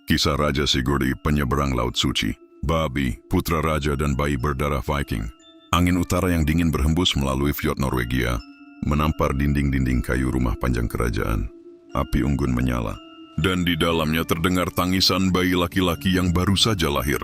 Kisah Raja Sigurd penyeberang Laut Suci. Babi, putra raja dan bayi berdarah Viking. Angin utara yang dingin berhembus melalui fjord Norwegia, menampar dinding-dinding kayu rumah panjang kerajaan. Api unggun menyala, dan di dalamnya terdengar tangisan bayi laki-laki yang baru saja lahir.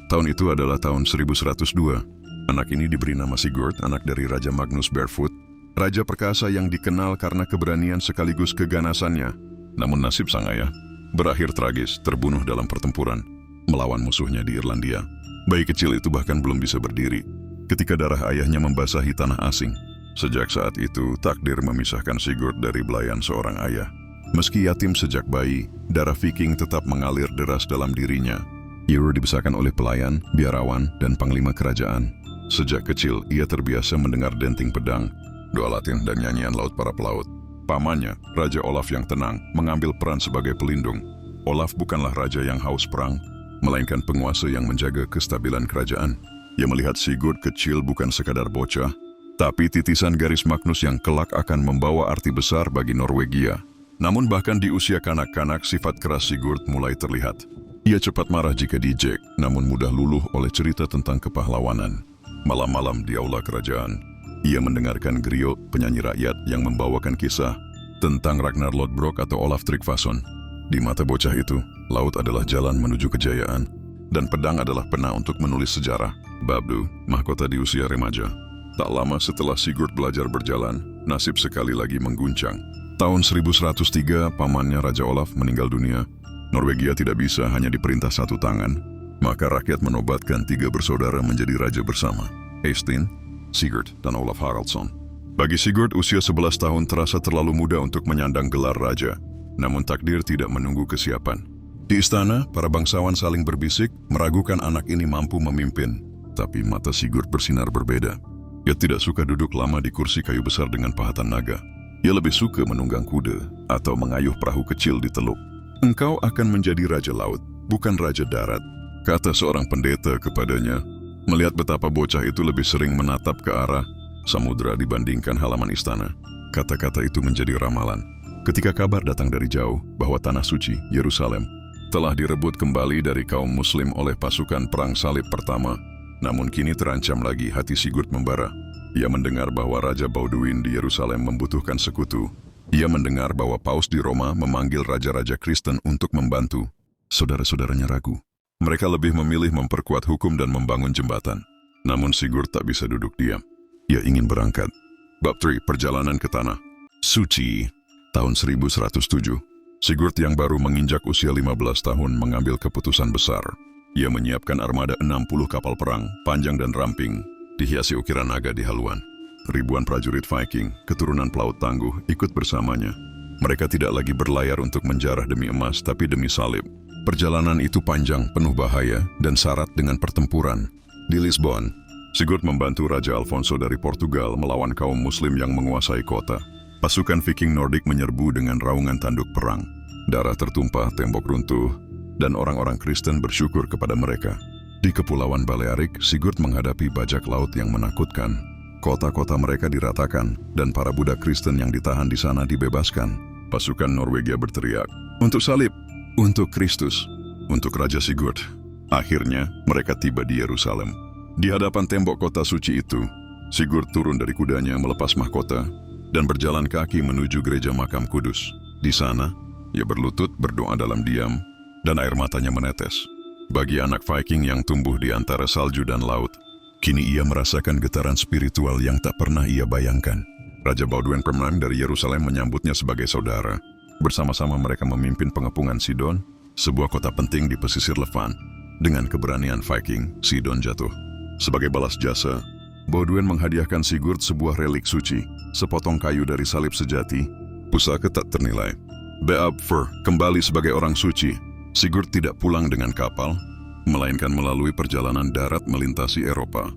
Tahun itu adalah tahun 1102. Anak ini diberi nama Sigurd, anak dari Raja Magnus Barefoot, raja perkasa yang dikenal karena keberanian sekaligus keganasannya. Namun nasib sang ayah berakhir tragis, terbunuh dalam pertempuran melawan musuhnya di Irlandia. Bayi kecil itu bahkan belum bisa berdiri ketika darah ayahnya membasahi tanah asing. Sejak saat itu, takdir memisahkan Sigurd dari belayan seorang ayah. Meski yatim sejak bayi, darah Viking tetap mengalir deras dalam dirinya. Ia dibesarkan oleh pelayan, biarawan, dan panglima kerajaan. Sejak kecil, ia terbiasa mendengar denting pedang, doa Latin, dan nyanyian laut para pelaut. Pamannya, Raja Olaf yang tenang, mengambil peran sebagai pelindung. Olaf bukanlah raja yang haus perang, melainkan penguasa yang menjaga kestabilan kerajaan. Ia melihat Sigurd kecil bukan sekadar bocah, tapi titisan garis Magnus yang kelak akan membawa arti besar bagi Norwegia. Namun bahkan di usia kanak-kanak, sifat keras Sigurd mulai terlihat. Ia cepat marah jika diejek, namun mudah luluh oleh cerita tentang kepahlawanan. Malam-malam di aula kerajaan, ia mendengarkan griot penyanyi rakyat yang membawakan kisah tentang Ragnar Lodbrok atau Olaf Tryggvason. Di mata bocah itu, laut adalah jalan menuju kejayaan, dan pedang adalah pena untuk menulis sejarah. Babdu, mahkota di usia remaja. Tak lama setelah Sigurd belajar berjalan, nasib sekali lagi mengguncang. Tahun 1103, pamannya Raja Olaf meninggal dunia. Norwegia tidak bisa hanya diperintah satu tangan, maka rakyat menobatkan 3 bersaudara menjadi raja bersama: Eystein, Sigurd, dan Olaf Haraldsson. Bagi Sigurd, usia 11 tahun terasa terlalu muda untuk menyandang gelar raja. Namun takdir tidak menunggu kesiapan. Di istana, para bangsawan saling berbisik, meragukan anak ini mampu memimpin. Tapi mata Sigurd bersinar berbeda. Ia tidak suka duduk lama di kursi kayu besar dengan pahatan naga. Ia lebih suka menunggang kuda atau mengayuh perahu kecil di teluk. "Engkau akan menjadi raja laut, bukan raja darat," kata seorang pendeta kepadanya. Melihat betapa bocah itu lebih sering menatap ke arah samudera dibandingkan halaman istana, kata-kata itu menjadi ramalan. Ketika kabar datang dari jauh bahwa tanah suci, Yerusalem, telah direbut kembali dari kaum muslim oleh pasukan perang salib pertama, namun kini terancam lagi, hati Sigurd membara. Ia mendengar bahwa Raja Bauduin di Yerusalem membutuhkan sekutu. Ia mendengar bahwa Paus di Roma memanggil raja-raja Kristen untuk membantu. Saudara-saudaranya ragu. Mereka lebih memilih memperkuat hukum dan membangun jembatan. Namun Sigurd tak bisa duduk diam. Ia ingin berangkat. Bab 3, perjalanan ke tanah suci. Tahun 1107. Sigurd yang baru menginjak usia 15 tahun mengambil keputusan besar. Ia menyiapkan armada 60 kapal perang, panjang dan ramping, dihiasi ukiran naga di haluan. Ribuan prajurit Viking, keturunan pelaut tangguh, ikut bersamanya. Mereka tidak lagi berlayar untuk menjarah demi emas, tapi demi salib. Perjalanan itu panjang, penuh bahaya, dan syarat dengan pertempuran. Di Lisbon, Sigurd membantu Raja Alfonso dari Portugal melawan kaum muslim yang menguasai kota. Pasukan Viking Nordik menyerbu dengan raungan tanduk perang. Darah tertumpah, tembok runtuh, dan orang-orang Kristen bersyukur kepada mereka. Di Kepulauan Balearik, Sigurd menghadapi bajak laut yang menakutkan. Kota-kota mereka diratakan, dan para budak Kristen yang ditahan di sana dibebaskan. Pasukan Norwegia berteriak, "Untuk salib! Untuk Kristus, untuk Raja Sigurd." Akhirnya, mereka tiba di Yerusalem. Di hadapan tembok kota suci itu, Sigurd turun dari kudanya melepas mahkota dan berjalan kaki menuju gereja makam kudus. Di sana, ia berlutut berdoa dalam diam dan air matanya menetes. Bagi anak Viking yang tumbuh di antara salju dan laut, kini ia merasakan getaran spiritual yang tak pernah ia bayangkan. Raja Bauduin dari Yerusalem menyambutnya sebagai saudara. Bersama-sama mereka memimpin pengepungan Sidon, sebuah kota penting di pesisir Levant. Dengan keberanian Viking, Sidon jatuh. Sebagai balas jasa, Bauduin menghadiahkan Sigurd sebuah relik suci, sepotong kayu dari salib sejati, pusaka tak ternilai. Beabfur kembali sebagai orang suci. Sigurd tidak pulang dengan kapal, melainkan melalui perjalanan darat melintasi Eropa.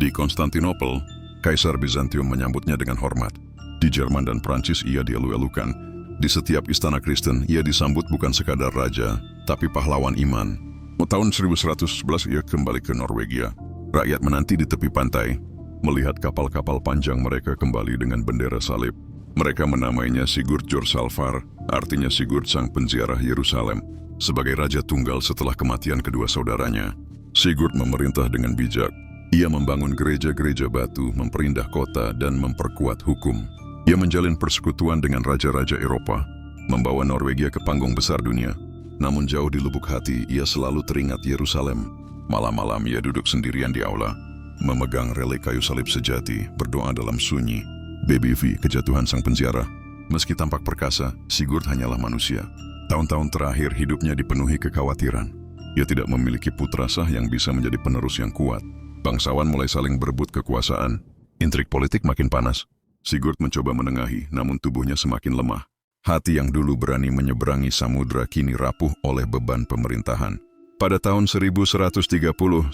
Di Konstantinopel, Kaisar Bizantium menyambutnya dengan hormat. Di Jerman dan Prancis ia dielu-elukan. Di setiap istana Kristen, ia disambut bukan sekadar raja, tapi pahlawan iman. Tahun 1111 ia kembali ke Norwegia. Rakyat menanti di tepi pantai, melihat kapal-kapal panjang mereka kembali dengan bendera salib. Mereka menamainya Sigurd Jorsalfar, artinya Sigurd sang penziarah Yerusalem. Sebagai raja tunggal setelah kematian kedua saudaranya, Sigurd memerintah dengan bijak. Ia membangun gereja-gereja batu, memperindah kota, dan memperkuat hukum. Ia menjalin persekutuan dengan raja-raja Eropa, membawa Norwegia ke panggung besar dunia. Namun jauh di lubuk hati, ia selalu teringat Yerusalem. Malam-malam ia duduk sendirian di aula, memegang relik kayu salib sejati, berdoa dalam sunyi. Baby V, kejatuhan sang penziarah. Meski tampak perkasa, Sigurd hanyalah manusia. Tahun-tahun terakhir hidupnya dipenuhi kekhawatiran. Ia tidak memiliki putra sah yang bisa menjadi penerus yang kuat. Bangsawan mulai saling berebut kekuasaan. Intrik politik makin panas. Sigurd mencoba menengahi, namun tubuhnya semakin lemah. Hati yang dulu berani menyeberangi samudra kini rapuh oleh beban pemerintahan. Pada tahun 1130,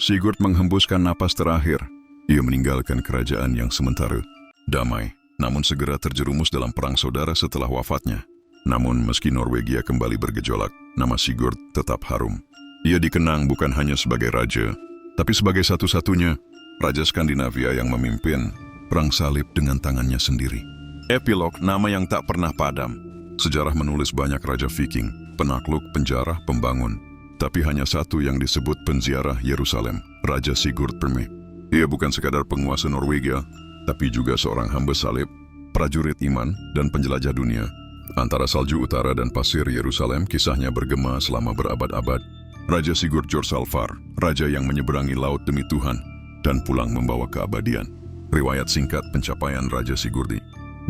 Sigurd menghembuskan napas terakhir. Ia meninggalkan kerajaan yang sementara damai, namun segera terjerumus dalam perang saudara setelah wafatnya. Namun meski Norwegia kembali bergejolak, nama Sigurd tetap harum. Ia dikenang bukan hanya sebagai raja, tapi sebagai satu-satunya raja Skandinavia yang memimpin perang salib dengan tangannya sendiri. Epilog, nama yang tak pernah padam. Sejarah menulis banyak raja Viking, penakluk, penjara, pembangun. Tapi hanya satu yang disebut penziarah Yerusalem, Raja Sigurd Perme. Ia bukan sekadar penguasa Norwegia, tapi juga seorang hamba salib, prajurit iman, dan penjelajah dunia. Antara salju utara dan pasir Yerusalem, kisahnya bergema selama berabad-abad. Raja Sigurd Jorsalfar, raja yang menyeberangi laut demi Tuhan, dan pulang membawa keabadian. Riwayat singkat pencapaian Raja Sigurdi.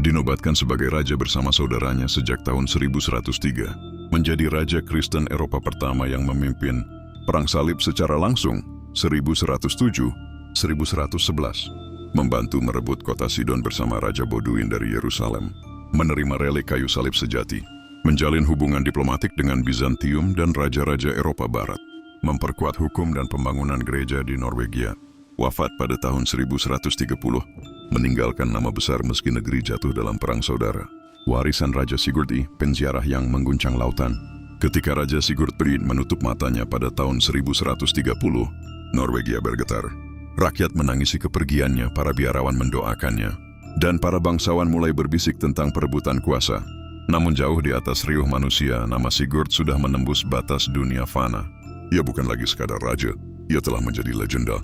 Dinobatkan sebagai raja bersama saudaranya sejak tahun 1103. Menjadi raja Kristen Eropa pertama yang memimpin perang salib secara langsung 1107-1111. Membantu merebut kota Sidon bersama Raja Boduin dari Yerusalem. Menerima relik kayu salib sejati, menjalin hubungan diplomatik dengan Bizantium dan raja-raja Eropa Barat, memperkuat hukum dan pembangunan gereja di Norwegia. Wafat pada tahun 1130, meninggalkan nama besar meski negeri jatuh dalam perang saudara. Warisan Raja Sigurdi, penziarah yang mengguncang lautan. Ketika Raja Sigurd menutup matanya pada tahun 1130, Norwegia bergetar. Rakyat menangisi kepergiannya, para biarawan mendoakannya. Dan para bangsawan mulai berbisik tentang perebutan kuasa. Namun jauh di atas riuh manusia, nama Sigurd sudah menembus batas dunia fana. Ia bukan lagi sekadar raja, ia telah menjadi legenda.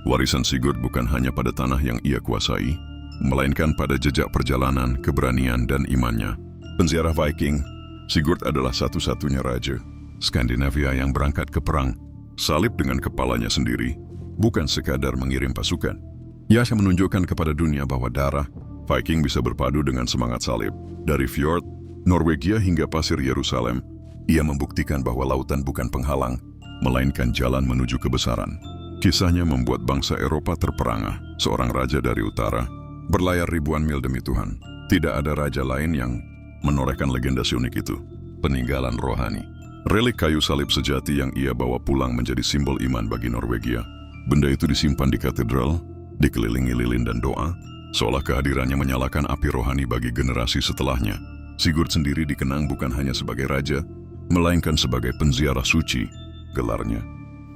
Warisan Sigurd bukan hanya pada tanah yang ia kuasai, melainkan pada jejak perjalanan, keberanian, dan imannya. Penziarah Viking, Sigurd adalah satu-satunya raja Skandinavia yang berangkat ke perang, salib dengan kepalanya sendiri, bukan sekadar mengirim pasukan. Ia menunjukkan kepada dunia bahwa darah Viking bisa berpadu dengan semangat salib. Dari fjord, Norwegia hingga pasir Yerusalem, ia membuktikan bahwa lautan bukan penghalang, melainkan jalan menuju kebesaran. Kisahnya membuat bangsa Eropa terperangah. Seorang raja dari utara, berlayar ribuan mil demi Tuhan. Tidak ada raja lain yang menorehkan legenda unik itu. Peninggalan rohani. Relik kayu salib sejati yang ia bawa pulang menjadi simbol iman bagi Norwegia. Benda itu disimpan di katedral, dikelilingi lilin dan doa, seolah kehadirannya menyalakan api rohani bagi generasi setelahnya. Sigurd sendiri dikenang bukan hanya sebagai raja, melainkan sebagai penziarah suci, gelarnya.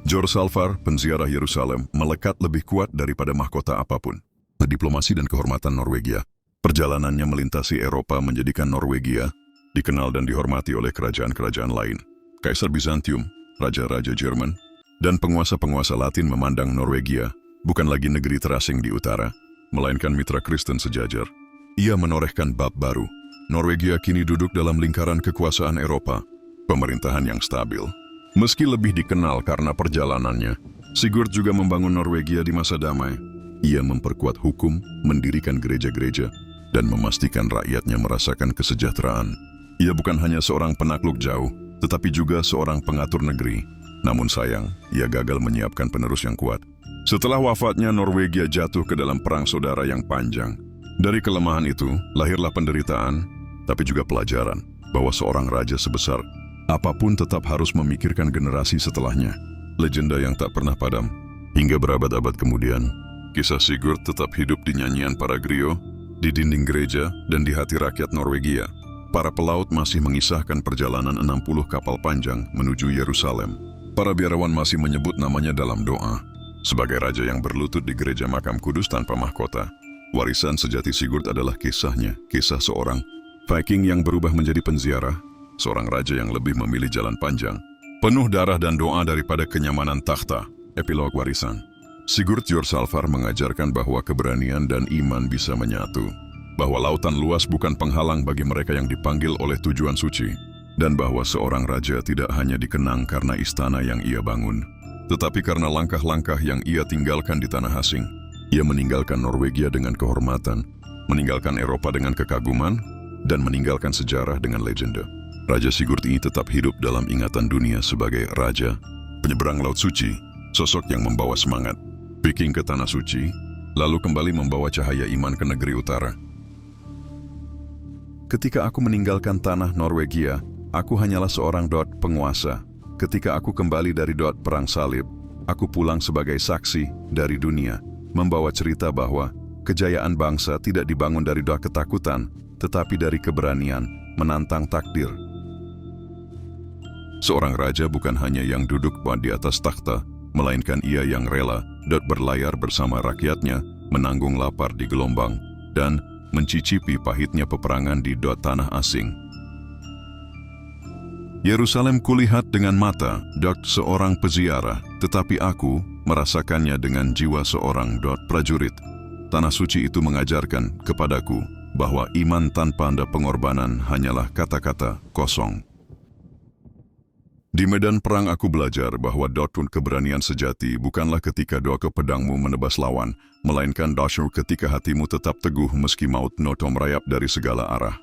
Jorsalfar, penziarah Yerusalem, melekat lebih kuat daripada mahkota apapun. Diplomasi dan kehormatan Norwegia. Perjalanannya melintasi Eropa menjadikan Norwegia dikenal dan dihormati oleh kerajaan-kerajaan lain. Kaisar Bizantium, raja-raja Jerman, dan penguasa-penguasa Latin memandang Norwegia bukan lagi negeri terasing di utara, melainkan mitra Kristen sejajar. Ia menorehkan bab baru. Norwegia kini duduk dalam lingkaran kekuasaan Eropa, pemerintahan yang stabil. Meski lebih dikenal karena perjalanannya, Sigurd juga membangun Norwegia di masa damai. Ia memperkuat hukum, mendirikan gereja-gereja, dan memastikan rakyatnya merasakan kesejahteraan. Ia bukan hanya seorang penakluk jauh, tetapi juga seorang pengatur negeri. Namun sayang, ia gagal menyiapkan penerus yang kuat. Setelah wafatnya, Norwegia jatuh ke dalam perang saudara yang panjang. Dari kelemahan itu, lahirlah penderitaan, tapi juga pelajaran bahwa seorang raja sebesar apapun tetap harus memikirkan generasi setelahnya. Legenda yang tak pernah padam. Hingga berabad-abad kemudian, kisah Sigurd tetap hidup di nyanyian para griot, di dinding gereja, dan di hati rakyat Norwegia. Para pelaut masih mengisahkan perjalanan 60 kapal panjang menuju Yerusalem. Para biarawan masih menyebut namanya dalam doa. Sebagai raja yang berlutut di gereja makam kudus tanpa mahkota, warisan sejati Sigurd adalah kisahnya, kisah seorang Viking yang berubah menjadi penziarah, seorang raja yang lebih memilih jalan panjang, Penuh darah dan doa daripada kenyamanan takhta. Epilog warisan. Sigurd Jorsalfar mengajarkan bahwa keberanian dan iman bisa menyatu, bahwa lautan luas bukan penghalang bagi mereka yang dipanggil oleh tujuan suci, dan bahwa seorang raja tidak hanya dikenang karena istana yang ia bangun, tetapi karena langkah-langkah yang ia tinggalkan di tanah asing. Ia meninggalkan Norwegia dengan kehormatan, meninggalkan Eropa dengan kekaguman, dan meninggalkan sejarah dengan legenda. Raja Sigurd ini tetap hidup dalam ingatan dunia sebagai raja, penyeberang Laut Suci, sosok yang membawa semangat, Viking ke Tanah Suci, lalu kembali membawa cahaya iman ke negeri utara. Ketika aku meninggalkan tanah Norwegia, aku hanyalah seorang penguasa. Ketika aku kembali dari perang salib, aku pulang sebagai saksi dari dunia, membawa cerita bahwa kejayaan bangsa tidak dibangun dari ketakutan, tetapi dari keberanian menantang takdir. Seorang raja bukan hanya yang duduk di atas takhta, melainkan ia yang rela berlayar bersama rakyatnya, menanggung lapar di gelombang, dan mencicipi pahitnya peperangan di tanah asing. Yerusalem kulihat dengan mata seorang peziarah, tetapi aku merasakannya dengan jiwa seorang prajurit. Tanah suci itu mengajarkan kepadaku bahwa iman tanpa pengorbanan hanyalah kata-kata kosong. Di medan perang aku belajar bahwa keberanian sejati bukanlah ketika pedangmu menebas lawan, melainkan ketika hatimu tetap teguh meski maut merayap dari segala arah.